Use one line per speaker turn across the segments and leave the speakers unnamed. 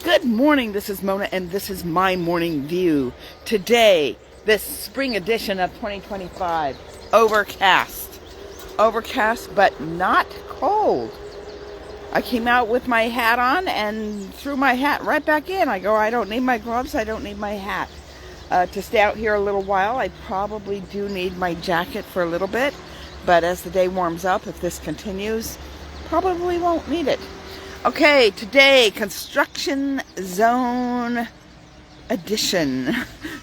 Good morning, this is Mona and this is my morning view. Today, this spring edition of 2025, overcast. Overcast, but not cold. I came out with my hat on and threw my hat right back in. I don't need my gloves, I don't need my hat. To stay out here a little while, I probably do need my jacket for a little bit, but as the day warms up, if this continues, probably won't need it. Okay, today, construction zone edition.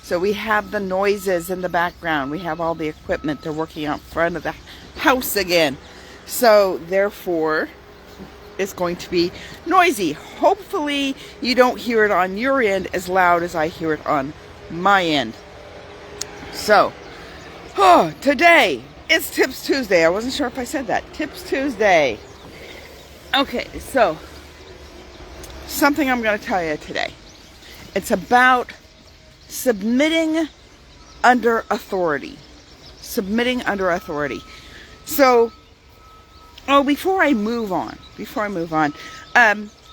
So we have the noises in the background. We have all the equipment. They're working out front of the house again. So therefore, it's going to be noisy. Hopefully you don't hear it on your end as loud as I hear it on my end. So, today, it's Tips Tuesday. I wasn't sure if I said that. Tips Tuesday. Okay, so something I'm going to tell you today. It's about submitting under authority. Submitting under authority. So, before I move on,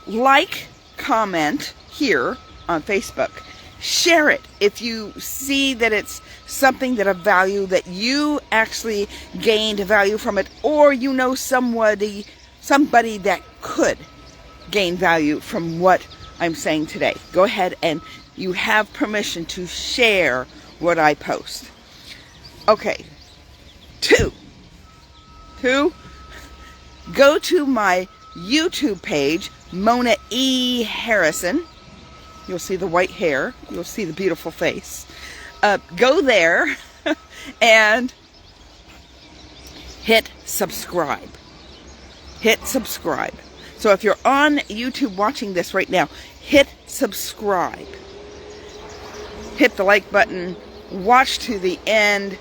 like, comment here on Facebook. Share it if you see that it's something that of value, that you actually gained value from it, or you know somebody that could gain value from what I'm saying today. Go ahead and you have permission to share what I post. Okay. Two. Go to my YouTube page, Mona E. Harrison. You'll see the white hair. You'll see the beautiful face. Go there and hit subscribe. Hit subscribe. So if you're on YouTube watching this right now, hit subscribe. Hit the like button. Watch to the end.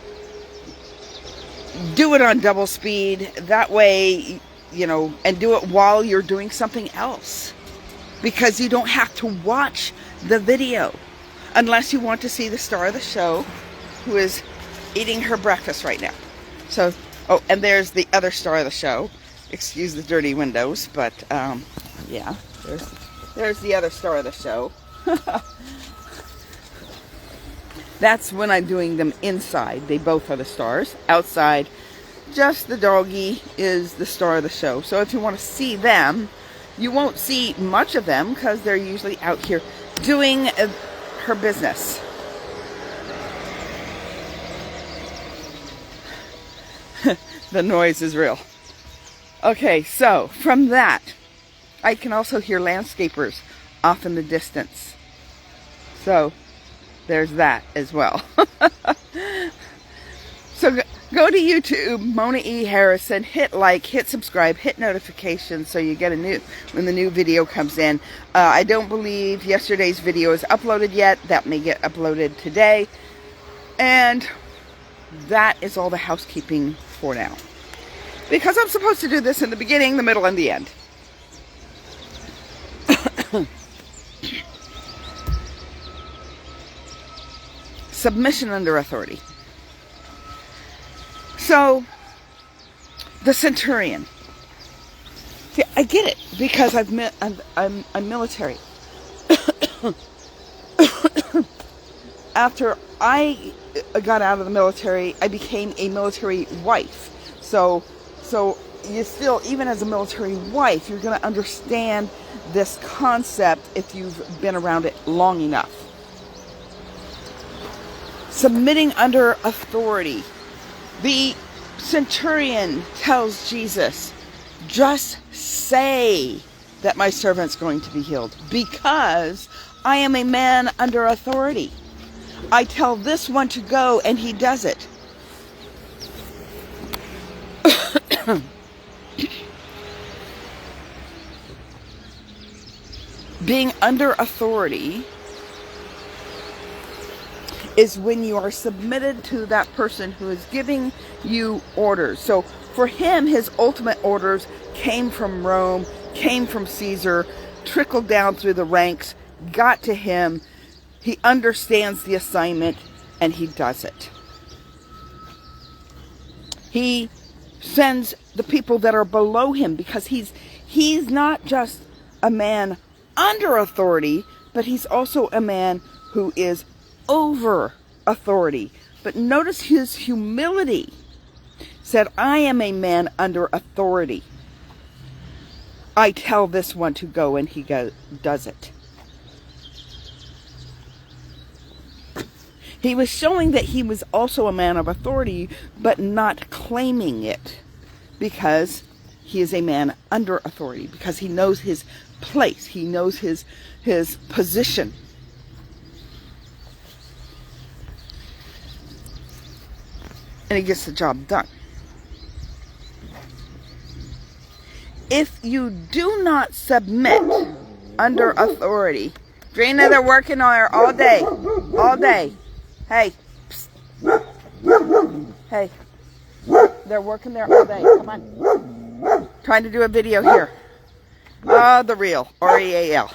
Do it on double speed. That way, and do it while you're doing something else. Because you don't have to watch the video unless you want to see the star of the show, who is eating her breakfast right now. So, and there's the other star of the show. Excuse the dirty windows, but yeah, there's the other star of the show. That's when I'm doing them inside. They both are the stars. Outside, just the doggy is the star of the show. So if you want to see them, you won't see much of them because they're usually out here doing her business. The noise is real. Okay, so from that, I can also hear landscapers off in the distance. So there's that as well. So go to YouTube, Mona E. Harrison, hit like, hit subscribe, hit notifications so you get when the new video comes in. I don't believe yesterday's video is uploaded yet. That may get uploaded today. And that is all the housekeeping for now. Because I'm supposed to do this in the beginning, the middle, and the end. Submission under authority. So, the centurion. See, I get it because I'm military. After I got out of the military, I became a military wife. So you still, even as a military wife, you're going to understand this concept if you've been around it long enough. Submitting under authority. The centurion tells Jesus, just say that my servant's going to be healed, because I am a man under authority. I tell this one to go and he does it. Being under authority is when you are submitted to that person who is giving you orders. So for him, his ultimate orders came from Rome, came from Caesar, trickled down through the ranks, got to him. He understands the assignment and he does it. He sends the people that are below him because he's not just a man under authority, but he's also a man who is over authority. But notice his humility. Said, I am a man under authority. I tell this one to go, and he does it. He was showing that he was also a man of authority, but not claiming it, because he is a man under authority, because he knows his place. He knows his position. And he gets the job done. If you do not submit under authority, Drina, they're working on her all day. All day. Hey. Psst. Hey. They're working there all day. Come on. Trying to do a video here. The real. R-E-A-L.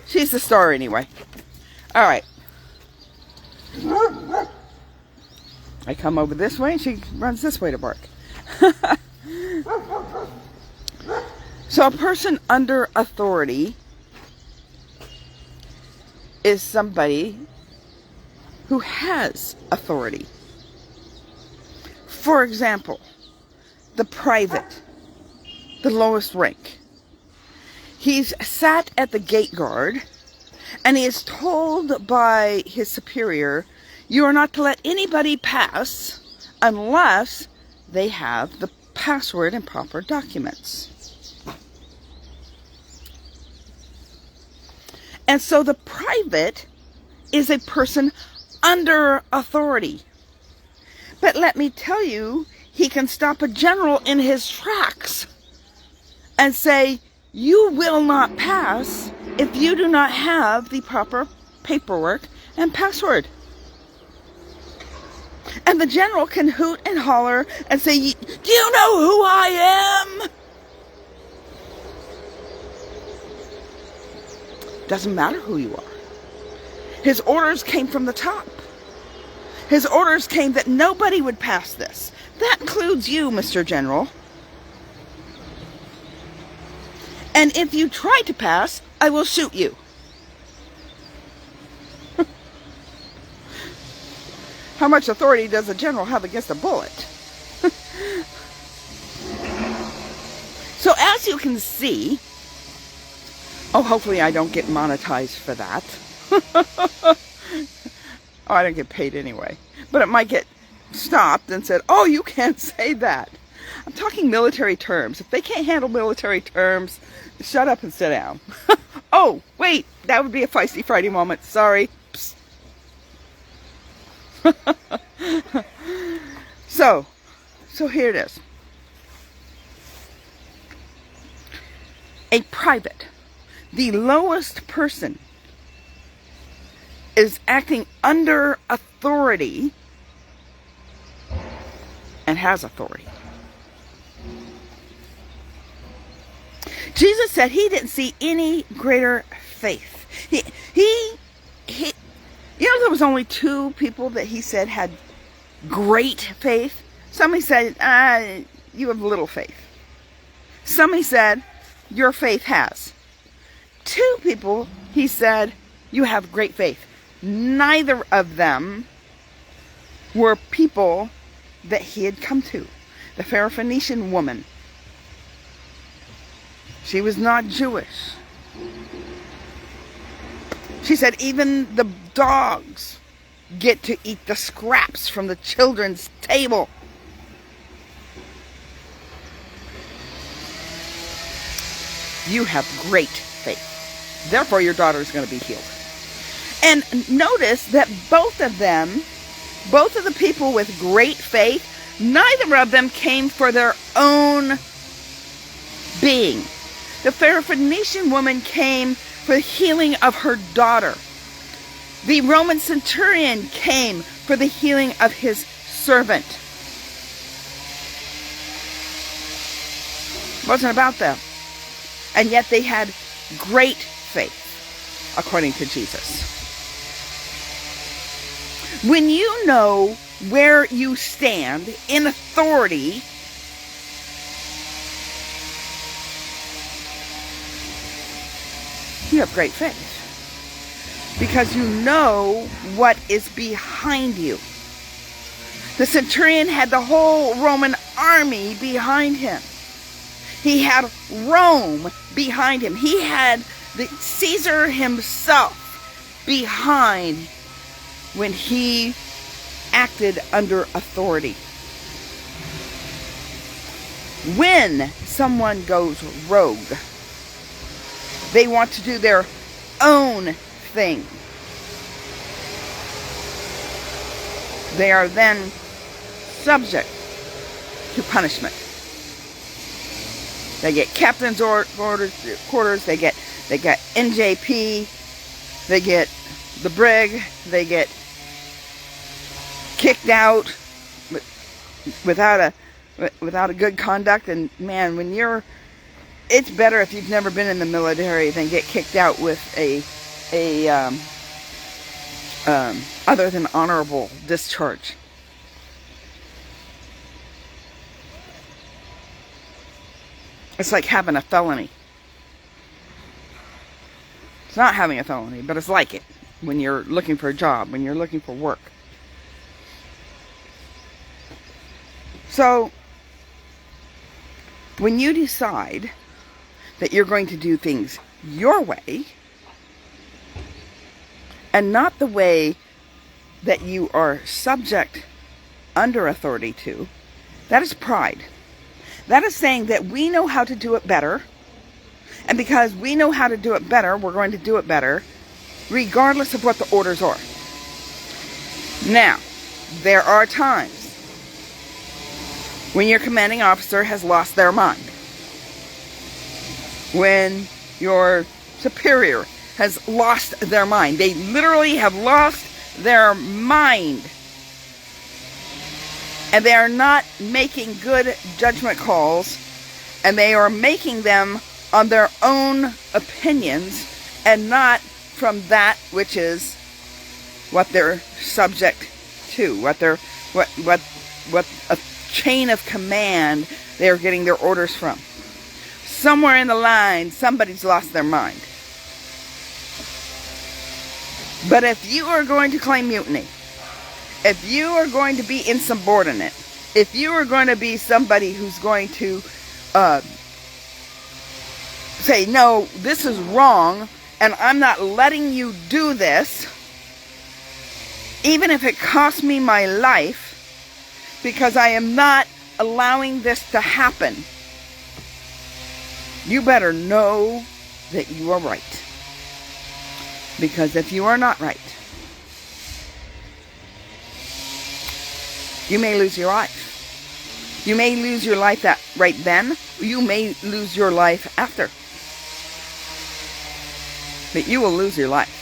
She's the star anyway. All right. I come over this way and she runs this way to bark. So a person under authority is somebody who has authority. For example, the private, the lowest rank. He's sat at the gate guard and he is told by his superior, you are not to let anybody pass unless they have the password and proper documents. And so the private is a person under authority. But let me tell you, he can stop a general in his tracks and say, you will not pass if you do not have the proper paperwork and password. And the general can hoot and holler and say, do you know who I am? Doesn't matter who you are. His orders came from the top. His orders came that nobody would pass this. That includes you, Mr. General. And if you try to pass, I will shoot you. How much authority does a general have against a bullet? So as you can see, oh, hopefully I don't get monetized for that. Oh, I don't get paid anyway. But it might get stopped and said, oh, you can't say that. I'm talking military terms. If they can't handle military terms, shut up and sit down. Oh, wait, that would be a Feisty Friday moment. Sorry. So here it is. A private, the lowest person, is acting under authority and has authority. Jesus said he didn't see any greater faith. You know, there was only two people that he said had great faith. Somebody said, you have little faith. Somebody said, your faith has. Two people, he said, you have great faith. Neither of them were people that he had come to. The Syrophoenician woman, she was not Jewish. She said, even the dogs get to eat the scraps from the children's table. You have great faith. Therefore, your daughter is going to be healed. And notice that both of the people with great faith, neither of them came for their own being. The Syrophoenician woman came for the healing of her daughter. The Roman centurion came for the healing of his servant. It wasn't about them. And yet they had great faith, according to Jesus. When you know where you stand in authority, you have great faith. Because you know what is behind you. The centurion had the whole Roman army behind him. He had Rome behind him. He had the Caesar himself behind when he acted under authority. When someone goes rogue, they want to do their own thing. They are then subject to punishment. They get captain's quarters, they get NJP, they get the brig, they get kicked out without a good conduct. And man, it's better if you've never been in the military than get kicked out with a other than honorable discharge. It's like having a felony. It's not having a felony, but it's like it when you're looking for a job, when you're looking for work. So, when you decide that you're going to do things your way, and not the way that you are subject under authority to, that is pride. That is saying that we know how to do it better, and because we know how to do it better, we're going to do it better, regardless of what the orders are. Now, there are times when your commanding officer has lost their mind. When your superior has lost their mind. They literally have lost their mind. And they are not making good judgment calls, and they are making them on their own opinions and not from that which is what they're subject to, what a chain of command they're getting their orders from. Somewhere in the line, somebody's lost their mind. But if you are going to claim mutiny, if you are going to be insubordinate, if you are going to be somebody who's going to say, no, this is wrong, and I'm not letting you do this, even if it costs me my life, because I am not allowing this to happen, you better know that you are right. Because if you are not right, you may lose your life. You may lose your life right then. You may lose your life after. But you will lose your life.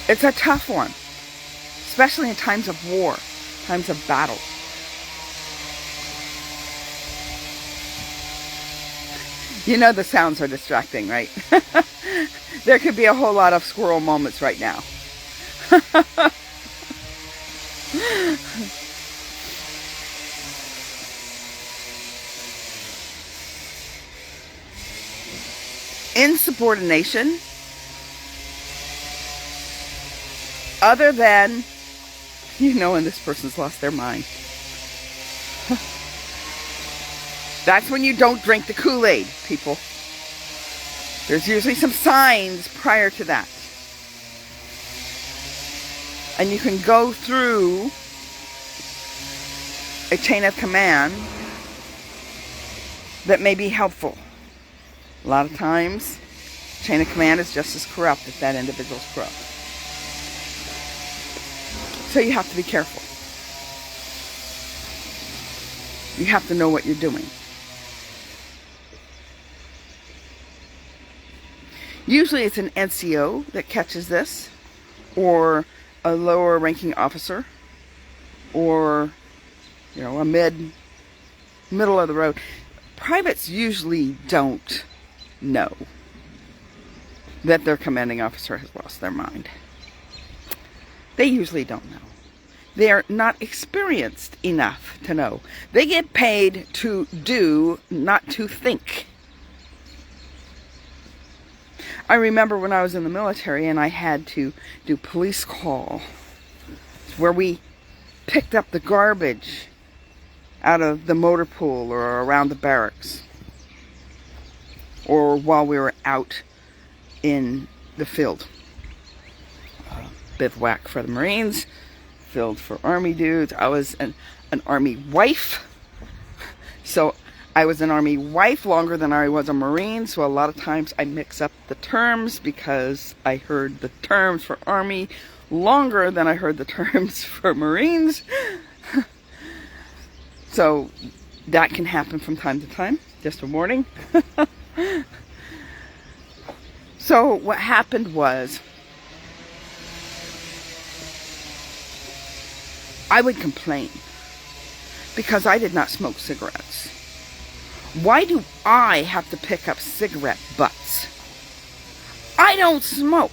It's a tough one. Especially in times of war, times of battle. You know the sounds are distracting, right? There could be a whole lot of squirrel moments right now. Insubordination, other than, when this person's lost their mind. That's when you don't drink the Kool-Aid, people. There's usually some signs prior to that. And you can go through a chain of command that may be helpful. A lot of times, chain of command is just as corrupt if that individual's corrupt. So you have to be careful. You have to know what you're doing. Usually it's an NCO that catches this, or a lower ranking officer, or, a middle of the road. Privates usually don't know that their commanding officer has lost their mind. They usually don't know. They're not experienced enough to know. They get paid to do, not to think. I remember when I was in the military and I had to do police call, where we picked up the garbage out of the motor pool or around the barracks, or while we were out in the field. Bivouac for the Marines, field for Army dudes. I was an Army wife, so I was an Army wife longer than I was a Marine, so a lot of times I mix up the terms because I heard the terms for Army longer than I heard the terms for Marines. So that can happen from time to time, just a warning. So what happened was, I would complain because I did not smoke cigarettes. Why do I have to pick up cigarette butts? I don't smoke.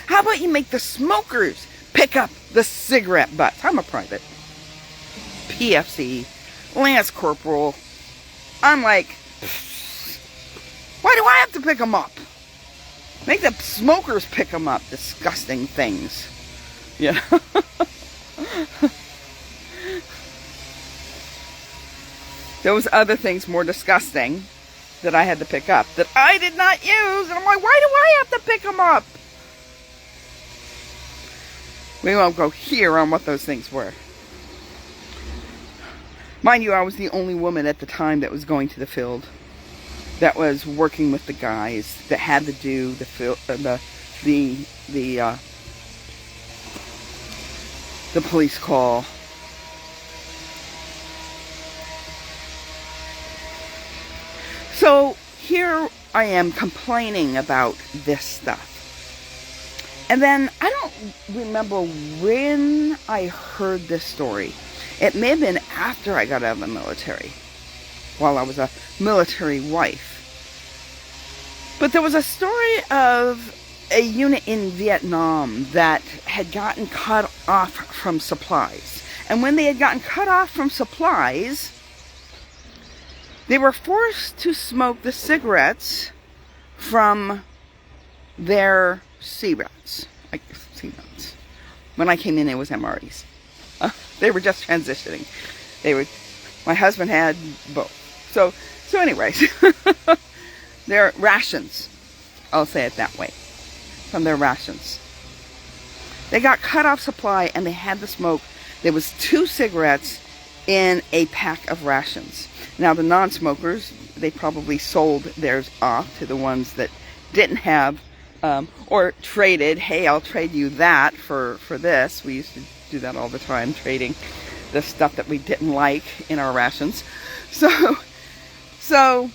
How about you make the smokers pick up the cigarette butts? I'm a private. PFC, Lance Corporal. I'm like, why do I have to pick them up? Make the smokers pick them up. Disgusting things. Yeah. There was other things more disgusting that I had to pick up that I did not use. And I'm like, why do I have to pick them up? We won't go here on what those things were. Mind you, I was the only woman at the time that was going to the field, that was working with the guys, that had to do the police call. So here I am complaining about this stuff. And then I don't remember when I heard this story. It may have been after I got out of the military, while I was a military wife. But there was a story of a unit in Vietnam that had gotten cut off from supplies. And when they had gotten cut off from supplies, they were forced to smoke the cigarettes from their C-routes. C-routes. When I came in, it was MREs. They were just transitioning. My husband had both. So anyways, their rations, I'll say it that way, from their rations. They got cut off supply and they had to smoke. There was 2 cigarettes in a pack of rations. Now the non-smokers, they probably sold theirs off to the ones that didn't have, or traded. Hey, I'll trade you that for this. We used to do that all the time, trading the stuff that we didn't like in our rations. So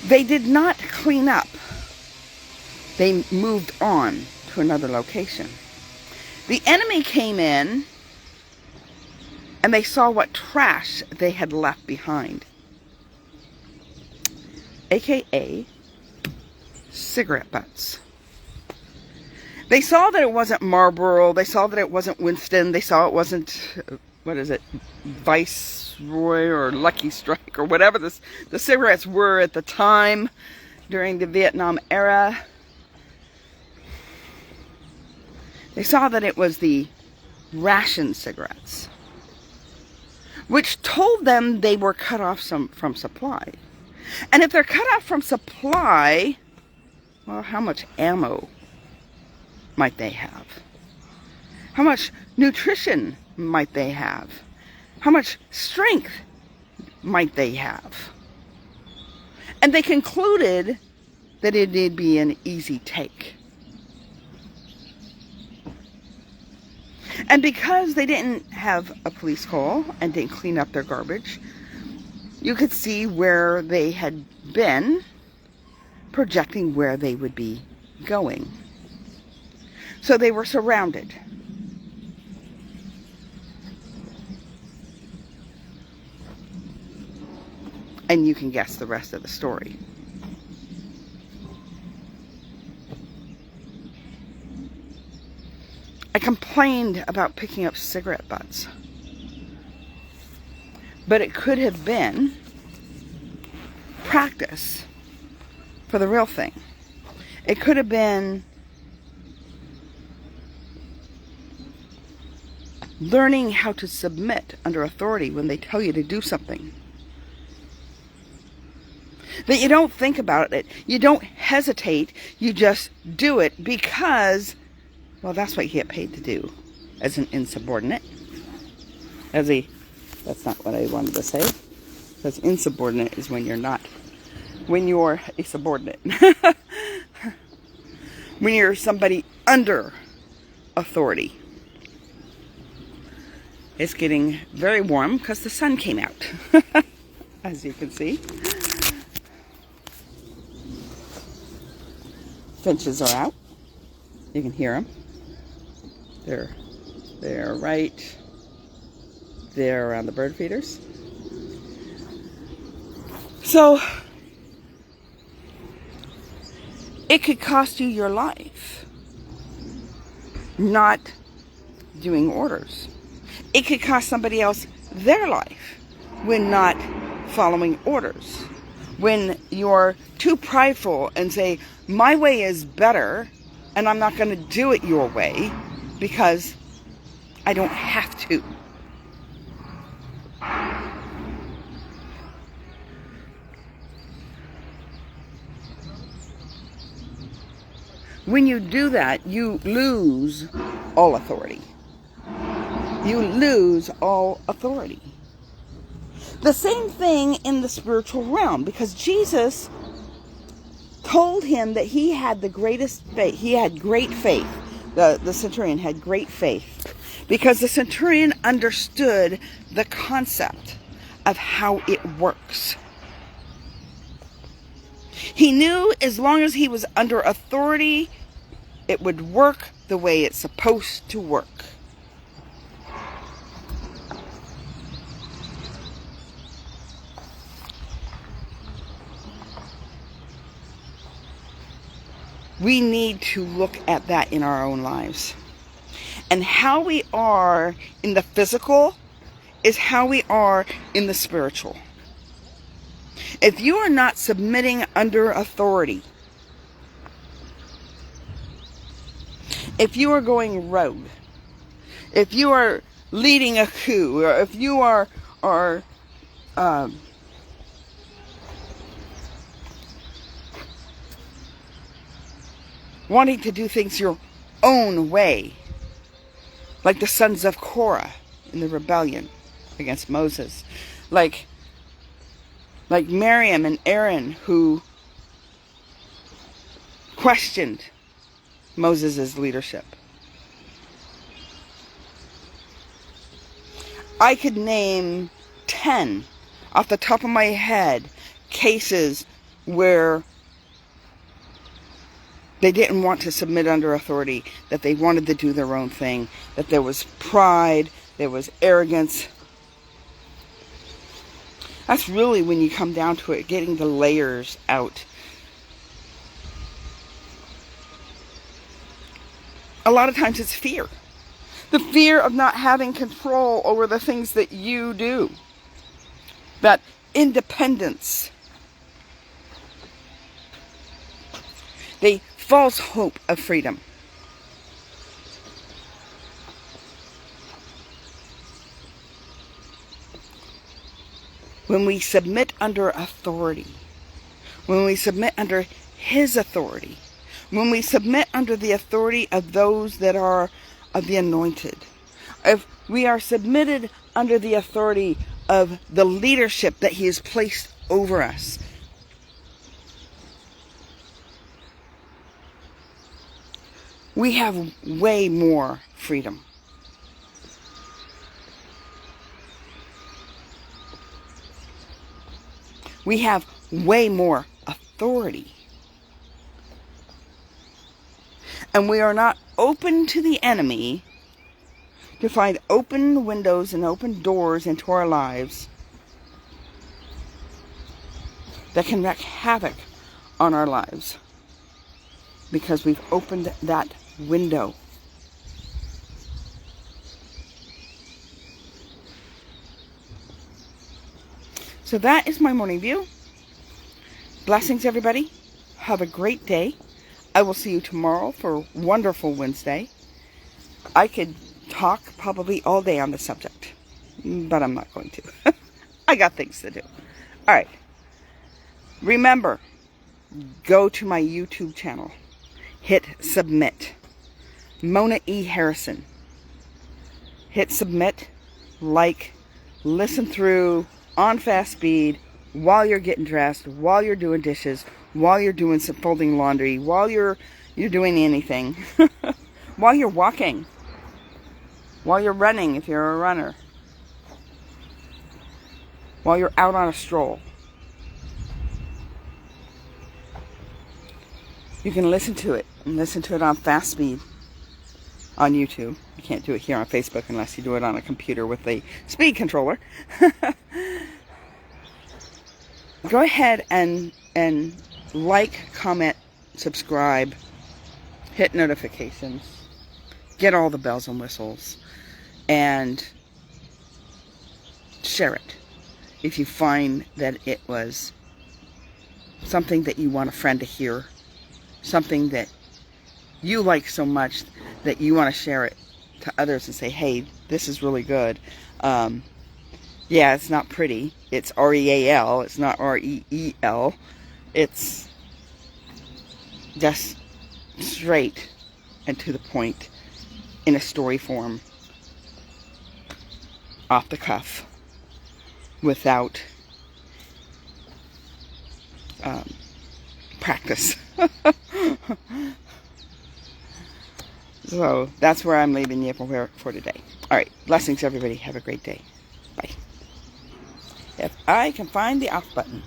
they did not clean up. They moved on to another location. The enemy came in and they saw what trash they had left behind, aka cigarette butts. They saw that it wasn't Marlboro. They saw that it wasn't Winston. They saw it wasn't, Viceroy or Lucky Strike or whatever the cigarettes were at the time during the Vietnam era. They saw that it was the ration cigarettes, which told them they were cut off from supply. And if they're cut off from supply, well, how much ammo might they have? How much nutrition might they have? How much strength might they have? And they concluded that it'd be an easy take. And because they didn't have a police call and didn't clean up their garbage, you could see where they had been, projecting where they would be going. So they were surrounded. And you can guess the rest of the story. I complained about picking up cigarette butts. But it could have been practice for the real thing. It could have been learning how to submit under authority when they tell you to do something. That you don't think about it, you don't hesitate, you just do it because, well, that's what you get paid to do as an insubordinate. That's not what I wanted to say. Because insubordinate is when you're a subordinate. When you're somebody under authority. It's getting very warm because the sun came out, as you can see. Finches are out. You can hear them. They're right there around the bird feeders. So, it could cost you your life not doing orders. It could cost somebody else their life when not following orders. When you're too prideful and say, my way is better and I'm not going to do it your way because I don't have to. When you do that, you lose all authority. You lose all authority. The same thing in the spiritual realm, because Jesus told him that he had the greatest faith. He had great faith. The centurion had great faith because the centurion understood the concept of how it works. He knew as long as he was under authority, it would work the way it's supposed to work. We need to look at that in our own lives. And how we are in the physical is how we are in the spiritual. If you are not submitting under authority, if you are going rogue, if you are leading a coup, or if you are wanting to do things your own way, like the sons of Korah in the rebellion against Moses, like Miriam and Aaron who questioned Moses' leadership. I could name 10 off the top of my head cases where they didn't want to submit under authority, that they wanted to do their own thing, that there was pride, there was arrogance. That's really, when you come down to it, getting the layers out. A lot of times it's fear. The fear of not having control over the things that you do. That independence. The false hope of freedom. When we submit under authority, when we submit under His authority, when we submit under the authority of those that are of the anointed, if we are submitted under the authority of the leadership that He has placed over us, we have way more freedom. We have way more authority. And we are not open to the enemy to find open windows and open doors into our lives that can wreak havoc on our lives, because we've opened that window. So that is my morning view. Blessings, everybody. Have a great day. I will see you tomorrow for Wonderful Wednesday. I could talk probably all day on the subject, but I'm not going to. I got things to do. All right. Remember, go to my YouTube channel. Hit submit. Mona E. Harrison. Hit submit, like, listen through on fast speed while you're getting dressed, while you're doing dishes, while you're doing some folding laundry, while you're doing anything, while you're walking, while you're running if you're a runner, while you're out on a stroll. You can listen to it, and listen to it on fast speed on YouTube. You can't do it here on Facebook unless you do it on a computer with a speed controller. Go ahead and like, comment, subscribe, hit notifications, get all the bells and whistles, and share it if you find that it was something that you want a friend to hear, something that you like so much that you want to share it to others and say, hey, this is really good. Yeah, it's not pretty. It's R-E-A-L. It's not R-E-E-L. It's just straight and to the point in a story form, off the cuff, without practice. So that's where I'm leaving you for today. All right. Blessings, everybody. Have a great day. Bye. If I can find the off button.